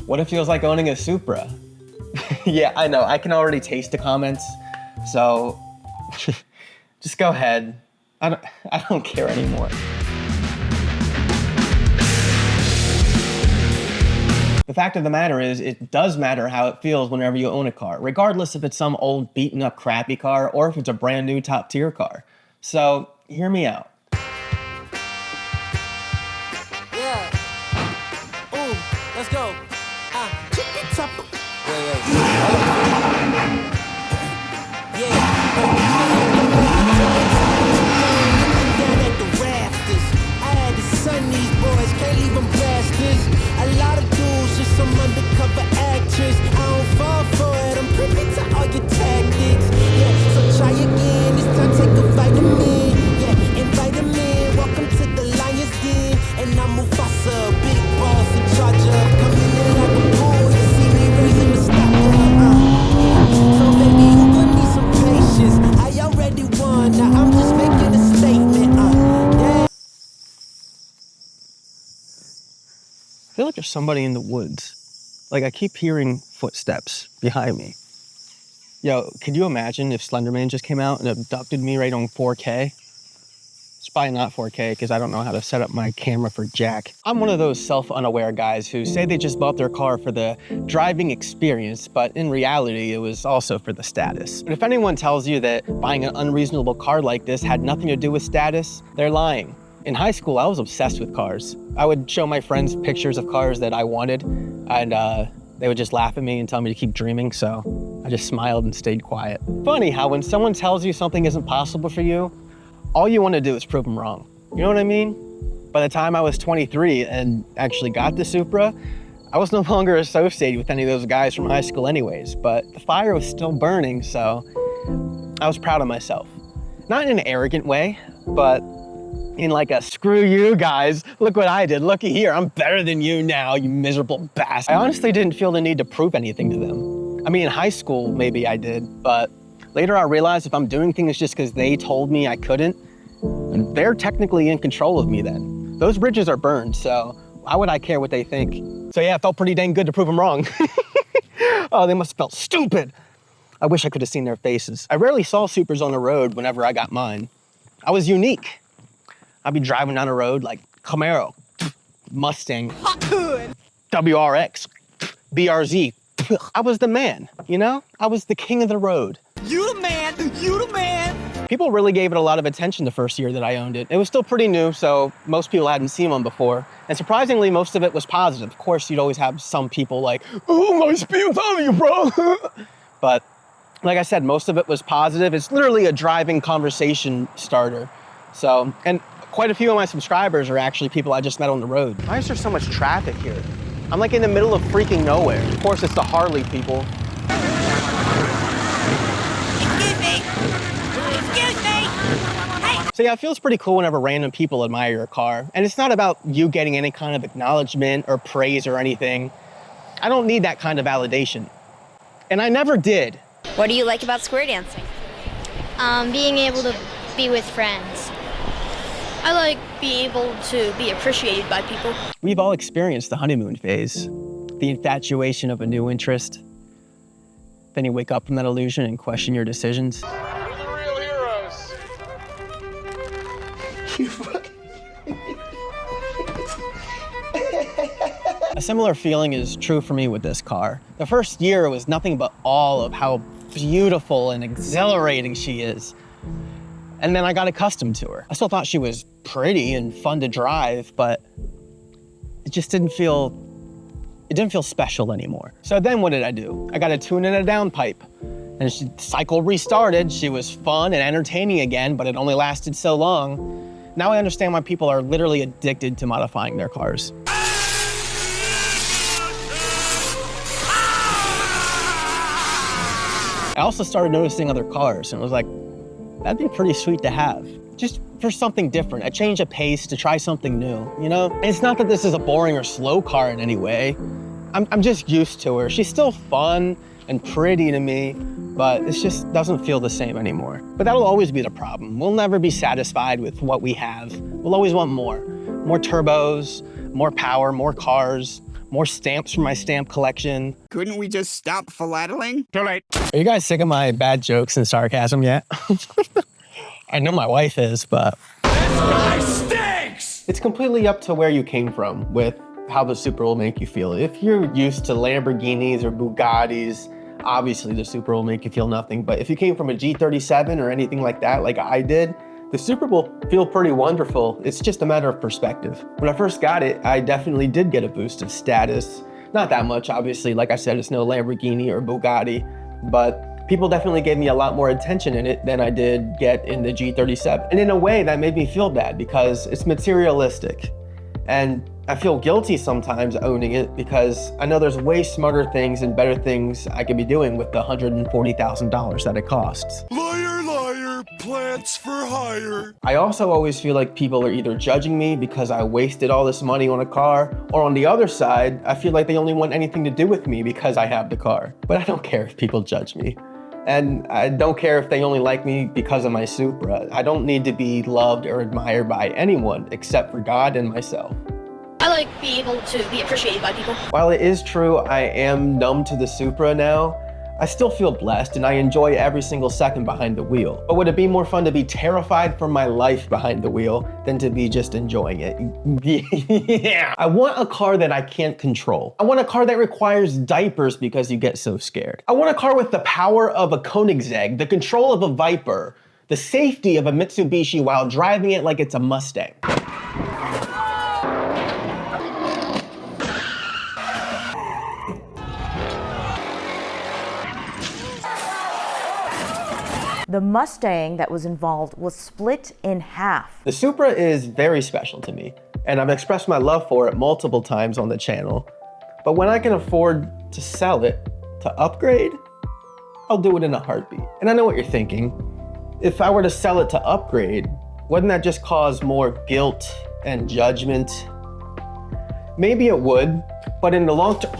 What it feels like owning a Supra. Yeah, I know, I can already taste the comments, so just go ahead. I don't care anymore. The fact of the matter is, it does matter how it feels whenever you own a car, regardless if it's some old beaten up crappy car or if it's a brand new top tier car. So, hear me out. Yeah. Ooh, let's go. A lot of dudes, just some undercover actress. I don't fall for it, I'm privy to all your tactics. Yeah, so try again, this time take a vitamin. Yeah, invite them in, welcome to the Lion's Den. And I'm Mufasa, big boss in charge of. Coming in like a bull, you see me raising the stock up. So baby, you gonna need some patience. I already won, now I'm just making a statement. Yeah. I feel like there's somebody in the woods. Like, I keep hearing footsteps behind me. Yo, could you imagine if Slenderman just came out and abducted me right on 4K? It's probably not 4K because I don't know how to set up my camera for jack. I'm one of those self-unaware guys who say they just bought their car for the driving experience, but in reality, it was also for the status. But if anyone tells you that buying an unreasonable car like this had nothing to do with status, they're lying. In high school, I was obsessed with cars. I would show my friends pictures of cars that I wanted, and they would just laugh at me and tell me to keep dreaming, so I just smiled and stayed quiet. Funny how when someone tells you something isn't possible for you, all you want to do is prove them wrong. You know what I mean? By the time I was 23 and actually got the Supra, I was no longer associated with any of those guys from high school anyways, but the fire was still burning, so I was proud of myself. Not in an arrogant way, but in like a screw you guys, look what I did, looky here, I'm better than you now, you miserable bastard. I honestly didn't feel the need to prove anything to them. I mean, in high school, maybe I did, but later I realized if I'm doing things just because they told me I couldn't, they're technically in control of me then. Those bridges are burned, so why would I care what they think? So yeah, it felt pretty dang good to prove them wrong. Oh, they must have felt stupid. I wish I could have seen their faces. I rarely saw Supras on the road whenever I got mine. I was unique. I'd be driving down the road like Camaro, Mustang, WRX, BRZ. I was the man, you know? I was the king of the road. You the man, you the man. People really gave it a lot of attention the first year that I owned it. It was still pretty new, so most people hadn't seen one before. And surprisingly, most of it was positive. Of course, you'd always have some people like, oh, my speed's on you, bro. But like I said, most of it was positive. It's literally a driving conversation starter. So, and quite a few of my subscribers are actually people I just met on the road. Why is there so much traffic here? I'm like in the middle of freaking nowhere. Of course, it's the Harley people. Excuse me. Excuse me. Hey. So yeah, it feels pretty cool whenever random people admire your car. And it's not about you getting any kind of acknowledgement or praise or anything. I don't need that kind of validation. And I never did. What do you like about square dancing? Being able to be with friends. I like being able to be appreciated by people. We've all experienced the honeymoon phase, the infatuation of a new interest. Then you wake up from that illusion and question your decisions. We're the real heroes. You fucking... A similar feeling is true for me with this car. The first year was nothing but awe of how beautiful and exhilarating she is. And then I got accustomed to her. I still thought she was pretty and fun to drive, but it just didn't feel special anymore. So then what did I do? I got a tune in a downpipe. And the cycle restarted. She was fun and entertaining again, but it only lasted so long. Now I understand why people are literally addicted to modifying their cars. I also started noticing other cars and was like, that'd be pretty sweet to have. Just for something different, a change of pace, to try something new, you know? And it's not that this is a boring or slow car in any way. I'm just used to her. She's still fun and pretty to me, but it just doesn't feel the same anymore. But that'll always be the problem. We'll never be satisfied with what we have. We'll always want more. More turbos, more power, more cars, more stamps for my stamp collection. Couldn't we just stop philatling? Too late. Are you guys sick of my bad jokes and sarcasm yet? I know my wife is, but... This guy stinks! It's completely up to where you came from with how the Supra will make you feel. If you're used to Lamborghinis or Bugattis, obviously the Supra will make you feel nothing. But if you came from a G37 or anything like that, like I did, the Supra will feel pretty wonderful. It's just a matter of perspective. When I first got it, I definitely did get a boost of status. Not that much, obviously. Like I said, it's no Lamborghini or Bugatti, but people definitely gave me a lot more attention in it than I did get in the G37. And in a way that made me feel bad because it's materialistic. And I feel guilty sometimes owning it because I know there's way smarter things and better things I could be doing with the $140,000 that it costs. Liar, liar, plants for hire. I also always feel like people are either judging me because I wasted all this money on a car, or on the other side, I feel like they only want anything to do with me because I have the car. But I don't care if people judge me. And I don't care if they only like me because of my Supra. I don't need to be loved or admired by anyone except for God and myself. I like being able to be appreciated by people. While it is true I am numb to the Supra now, I still feel blessed and I enjoy every single second behind the wheel. But would it be more fun to be terrified for my life behind the wheel than to be just enjoying it? Yeah. I want a car that I can't control. I want a car that requires diapers because you get so scared. I want a car with the power of a Koenigsegg, the control of a Viper, the safety of a Mitsubishi while driving it like it's a Mustang. The Mustang that was involved was split in half. The Supra is very special to me, and I've expressed my love for it multiple times on the channel. But when I can afford to sell it, to upgrade, I'll do it in a heartbeat. And I know what you're thinking. If I were to sell it to upgrade, wouldn't that just cause more guilt and judgment? Maybe it would, but in the long term,